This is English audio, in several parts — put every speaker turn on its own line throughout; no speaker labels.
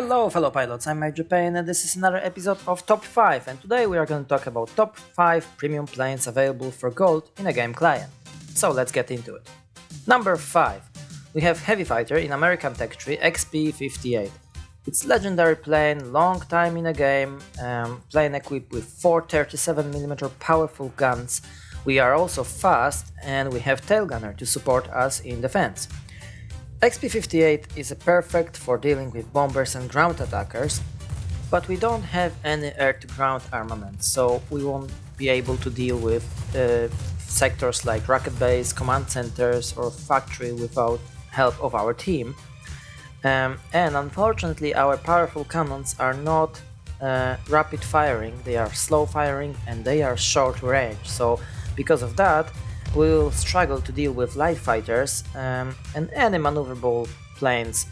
Hello fellow pilots, I'm Major Payne and this is another episode of Top 5, and today we are going to talk about top 5 premium planes available for gold in a game client. So let's get into it. Number 5. We have Heavy Fighter in American Tech Tree XP-58. It's legendary plane, long time in a game, plane equipped with 4 37mm powerful guns. We are also fast and we have tail gunner to support us in defense. XP-58 is perfect for dealing with bombers and ground attackers, but we don't have any air-to-ground armament, so we won't be able to deal with sectors like rocket base, command centers or factory without help of our team. And unfortunately our powerful cannons are not rapid firing, they are slow firing and they are short range, so because of that we will struggle to deal with light fighters and any maneuverable planes,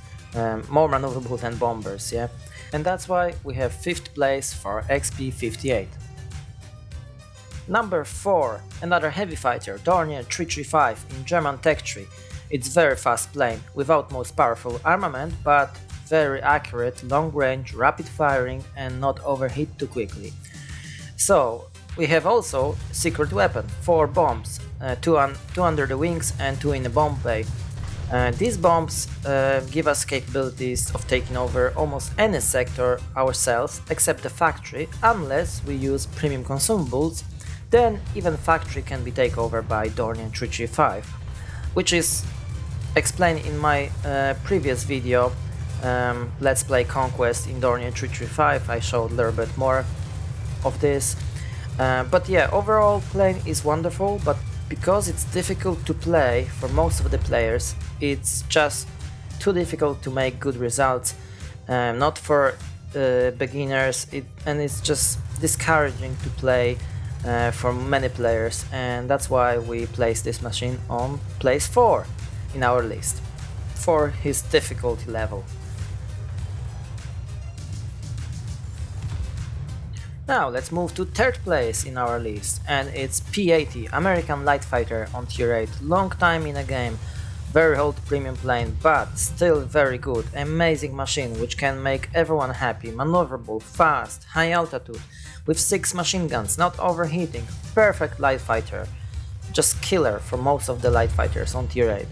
more maneuverable than bombers, yeah? And that's why we have 5th place for XP-58. Number 4, another heavy fighter, Daria 335 in German Tech Tree. It's very fast plane, without most powerful armament, but very accurate, long range, rapid firing and not overheat too quickly. So, we have also secret weapon, 4 bombs, 2 under the wings and 2 in the bomb bay. These bombs give us capabilities of taking over almost any sector ourselves except the factory, unless we use premium consumables, then even factory can be taken over by Daria 335, which is explained in my previous video, Let's Play Conquest in Daria 335. I showed a little bit more of this. But yeah, overall plane is wonderful, but because it's difficult to play for most of the players, it's just too difficult to make good results, not for beginners, and it's just discouraging to play for many players, and that's why we place this machine on place 4 in our list, for his difficulty level. Now let's move to 3rd place in our list, and it's P-80, American Light Fighter on tier 8, long time in a game, very old premium plane, but still very good, amazing machine which can make everyone happy, maneuverable, fast, high altitude, with 6 machine guns, not overheating, perfect light fighter, just killer for most of the light fighters on tier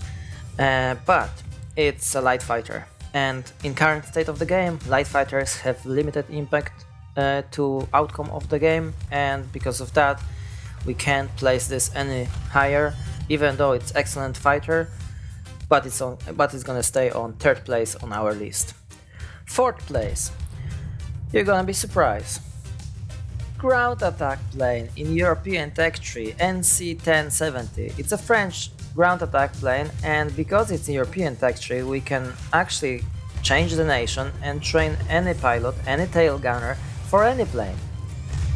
8, but it's a light fighter, and in current state of the game, light fighters have limited impact to outcome of the game, and because of that we can't place this any higher, even though it's excellent fighter, but it's gonna stay on 3rd place on our list. 4th place, you're gonna be surprised. Ground attack plane in European Tech Tree NC-1070. It's a French ground attack plane, and because it's European Tech Tree we can actually change the nation and train any pilot, any tail gunner for any plane.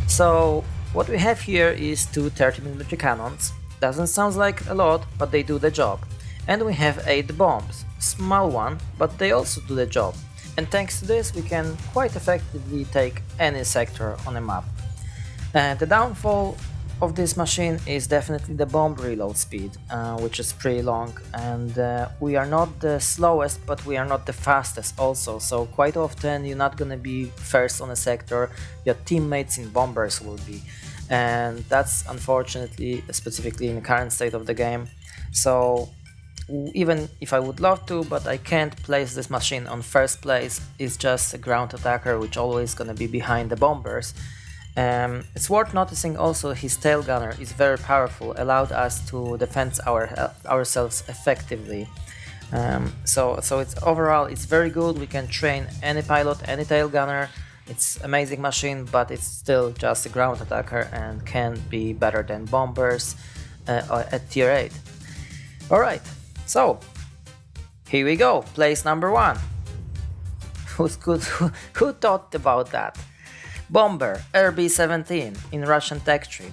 So what we have here is 2 30mm cannons. Doesn't sound like a lot, but they do the job. And we have 8 bombs, small one, but they also do the job. And thanks to this we can quite effectively take any sector on a map. The downfall of this machine is definitely the bomb reload speed, which is pretty long, and we are not the slowest, but we are not the fastest also, so quite often you're not gonna be first on a sector, your teammates in bombers will be, and that's unfortunately specifically in the current state of the game. So even if I would love to, but I can't place this machine on 1st place, it's just a ground attacker which always gonna be behind the bombers. It's worth noticing also his tail gunner is very powerful, allowed us to defend ourselves effectively. So it's overall it's very good. We can train any pilot, any tail gunner. It's amazing machine, but it's still just a ground attacker and can be better than bombers at tier 8. Alright, so here we go, place number 1. Who thought about that? Bomber RB-17 in Russian Tech Tree.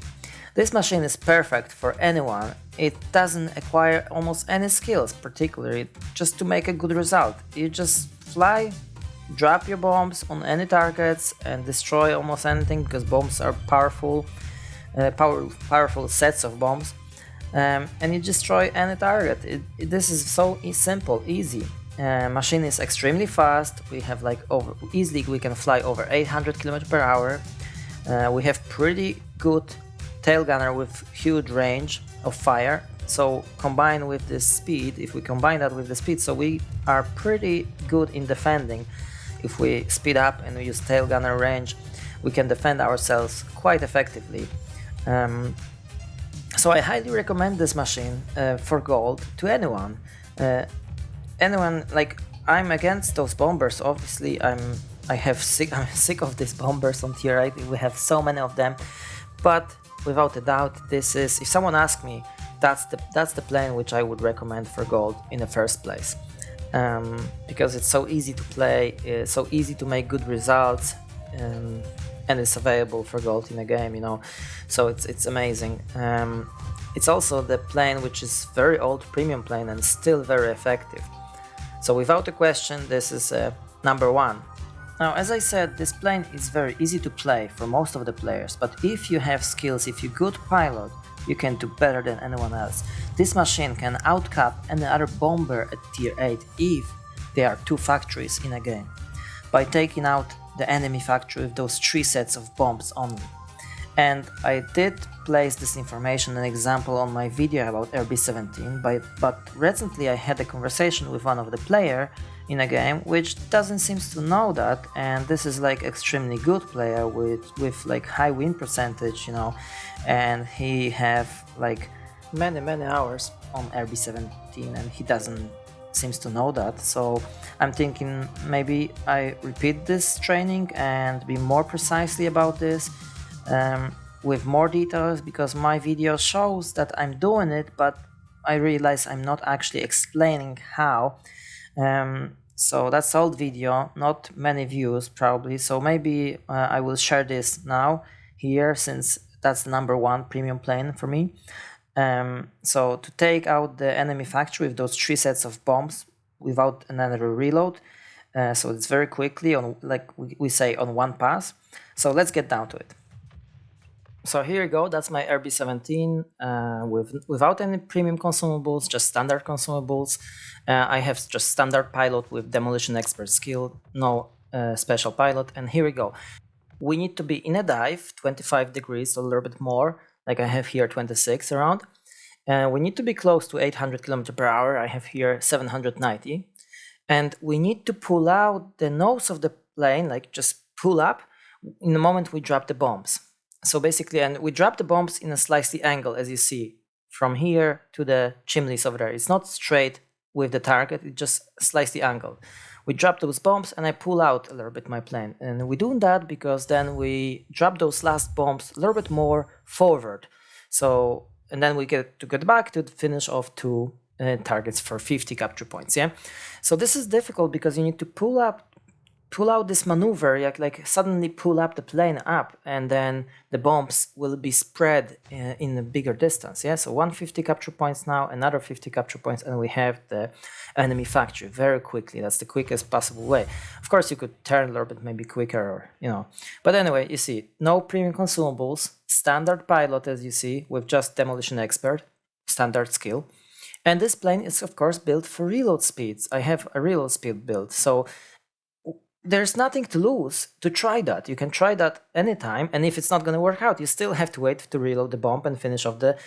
This machine is perfect for anyone. It doesn't acquire almost any skills, particularly just to make a good result. You just fly, drop your bombs on any targets and destroy almost anything, because bombs are powerful sets of bombs, and you destroy any target. This is so simple, easy. Machine is extremely fast. We have like easily we can fly over 800 km per hour. We have pretty good tail gunner with huge range of fire. So combined with this speed, if we combine that with the speed, so we are pretty good in defending. If we speed up and we use tail gunner range, we can defend ourselves quite effectively. So I highly recommend this machine for gold to anyone. Anyone, like, I'm against those bombers. Obviously, I'm sick of these bombers on tier 8. We have so many of them, but without a doubt, this is, if someone asks me, that's the plane which I would recommend for gold in the first place, because it's so easy to play, so easy to make good results, and it's available for gold in the game, you know. So it's amazing. It's also the plane which is very old premium plane and still very effective. So without a question, this is number one. Now, as I said, this plane is very easy to play for most of the players, but if you have skills, if you're a good pilot, you can do better than anyone else. This machine can outcap any other bomber at tier 8 if there are 2 factories in a game, by taking out the enemy factory with those 3 sets of bombs only. And I did place this information and example on my video about RB-17, but recently I had a conversation with one of the player in a game which doesn't seem to know that, and this is like extremely good player with like high win percentage, you know, and he have like many hours on RB-17 and he doesn't seems to know that. So I'm thinking maybe I repeat this training and be more precisely about this, with more details, because my video shows that I'm doing it, but I realize I'm not actually explaining how. So that's old video, not many views probably, so maybe I will share this now here, since that's the number 1 premium plane for me. So to take out the enemy factory with those 3 sets of bombs without another reload, so it's very quickly, on, like we say, on 1 pass. So let's get down to it. So here you go, that's my RB-17 without any premium consumables, just standard consumables. I have just standard pilot with demolition expert skill, no special pilot, and here we go. We need to be in a dive, 25 degrees, a little bit more, like I have here 26 around. We need to be close to 800 km per hour, I have here 790. And we need to pull out the nose of the plane, like just pull up, in the moment we drop the bombs. So basically, and we drop the bombs in a slightly angle, as you see, from here to the chimneys over there. It's not straight with the target, it's just slightly angled. We drop those bombs and I pull out a little bit my plane. And we're doing that because then we drop those last bombs a little bit more forward. So, and then we get back to finish off 2 targets for 50 capture points, yeah? So this is difficult because you need to pull out this maneuver, like suddenly pull up the plane up, and then the bombs will be spread in a bigger distance, yeah? So 150 capture points now, another 50 capture points, and we have the enemy factory very quickly. That's the quickest possible way. Of course, you could turn a little bit maybe quicker, or, you know. But anyway, you see, no premium consumables, standard pilot, as you see, with just demolition expert, standard skill. And this plane is, of course, built for reload speeds. I have a reload speed built, so there's nothing to lose to try that. You can try that anytime, and if it's not going to work out, you still have to wait to reload the bomb and finish off the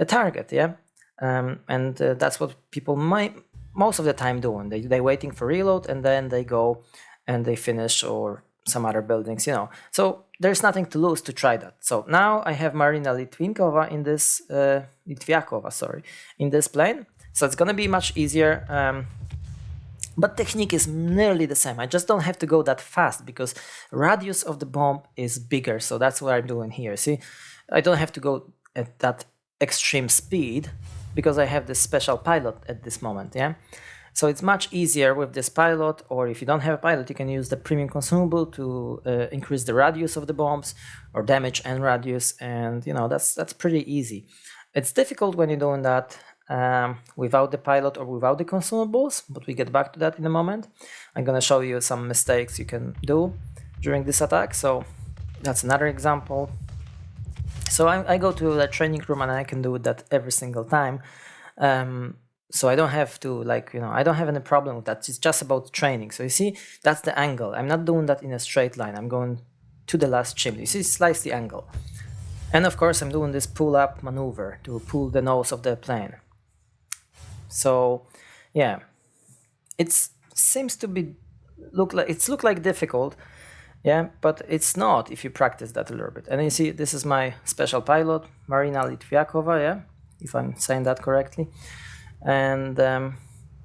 target, yeah? And that's what people most of the time doing. They're waiting for reload, and then they go and they finish, or some other buildings, you know. So there's nothing to lose to try that. So now I have Marina Litvinkova in this, Litviakova, sorry, in this plane. So it's going to be much easier. But technique is nearly the same. I just don't have to go that fast because radius of the bomb is bigger. So that's what I'm doing here. See, I don't have to go at that extreme speed because I have this special pilot at this moment, yeah? So it's much easier with this pilot, or if you don't have a pilot, you can use the premium consumable to increase the radius of the bombs, or damage and radius, and you know, that's pretty easy. It's difficult when you're doing that without the pilot or without the consumables, but we get back to that in a moment. I'm gonna show you some mistakes you can do during this attack. So that's another example. So I go to the training room and I can do that every single time. so I don't have to, like, I don't have any problem with that. It's just about training. So you see, that's the angle. I'm not doing that in a straight line. I'm going to the last chimney. You see, slice the angle. And of course, I'm doing this pull-up maneuver to pull the nose of the plane. So yeah, it seems to be look like difficult, yeah, but it's not if you practice that a little bit. And you see, this is my special pilot, Marina Litviakova, yeah, if I'm saying that correctly. And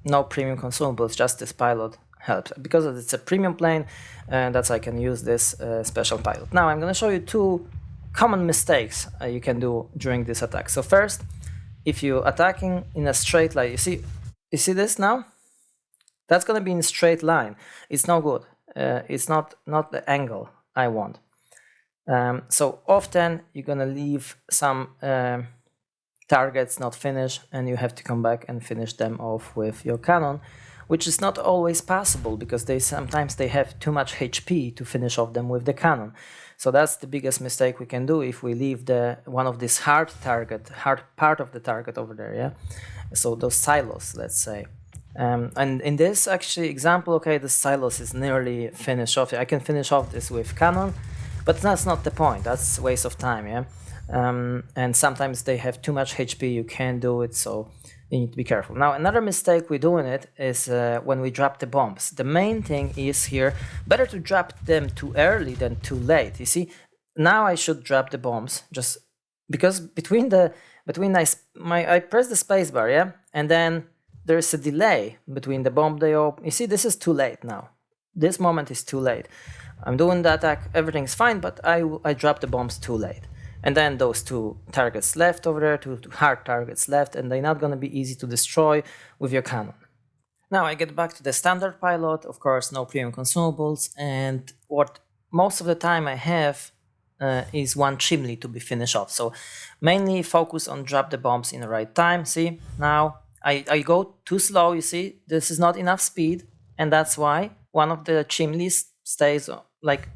no premium consumables, just this pilot helps. Because it's a premium plane, and that's I can use this special pilot. Now I'm going to show you two common mistakes you can do during this attack. So first, if you're attacking in a straight line, you see this now? That's going to be in a straight line. It's no good. It's not the angle I want. So often you're going to leave some targets not finished, and you have to come back and finish them off with your cannon, which is not always possible because sometimes they have too much HP to finish off them with the cannon. So that's the biggest mistake we can do if we leave one of this hard part of the target over there, yeah? So those silos, let's say. And in this actually example, okay, the silos is nearly finished off. I can finish off this with cannon, but that's not the point. That's a waste of time, yeah? And sometimes they have too much HP, you can't do it, so you need to be careful. Now, another mistake we're doing it is when we drop the bombs. The main thing is here, better to drop them too early than too late. You see, now I should drop the bombs just because I press the spacebar, yeah, and then there's a delay between the bomb they open. You see, this is too late now. This moment is too late. I'm doing the attack, everything's fine, but I drop the bombs too late. And then those two targets left over there, two hard targets left, and they're not going to be easy to destroy with your cannon. Now I get back to the standard pilot, of course, no premium consumables, and what most of the time I have is one chimney to be finished off. So mainly focus on drop the bombs in the right time. See, now I go too slow, you see, this is not enough speed, and that's why one of the chimneys stays like,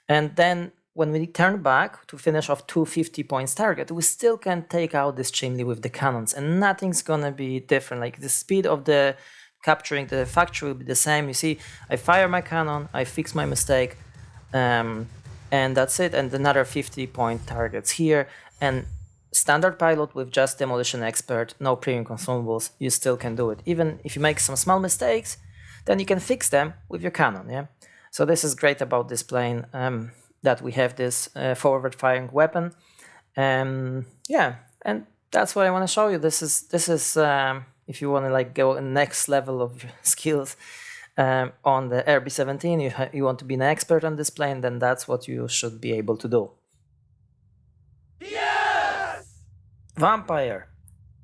and then when we turn back to finish off 250 points target, we still can take out this chimney with the cannons, and nothing's gonna be different. Like the speed of the capturing the factory will be the same. You see, I fire my cannon, I fix my mistake, and that's it. And another 50-point targets here. And standard pilot with just demolition expert, no premium consumables, you still can do it. Even if you make some small mistakes, then you can fix them with your cannon. Yeah. So this is great about this plane. That we have this forward firing weapon, yeah, and that's what I want to show you. This is if you want to like go next level of skills on the RB-17, you want to be an expert on this plane, then that's what you should be able to do. Yes! Vampire.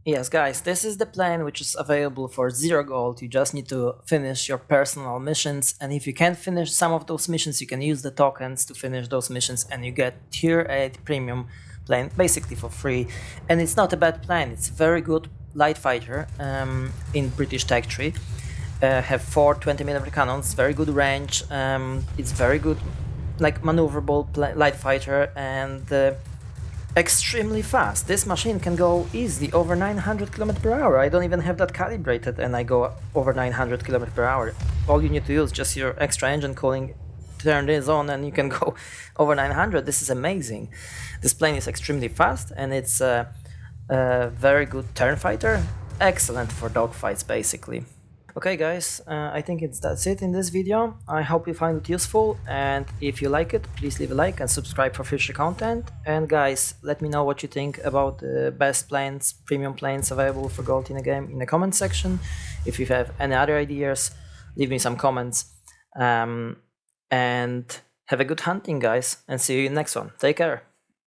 Yes, guys, this is the plane which is available for 0 gold. You just need to finish your personal missions, and if you can't finish some of those missions, you can use the tokens to finish those missions, and you get tier 8 premium plane basically for free. And it's not a bad plane, it's a very good light fighter in British Tech Tree. Have 4 20mm cannons, very good range, it's very good like maneuverable light fighter, and extremely fast. This machine can go easily over 900 km per hour. I don't even have that calibrated and I go over 900 km per hour. All you need to use just your extra engine cooling, turn this on, and you can go over 900. This is amazing. This plane is extremely fast, and it's a very good turn fighter. Excellent for dogfights basically. Okay guys, I think that's it in this video. I hope you find it useful, and if you like it, please leave a like and subscribe for future content. And guys, let me know what you think about the best planes, premium planes available for gold in the game in the comment section. If you have any other ideas, leave me some comments. And have a good hunting guys, and see you in the next one. Take care.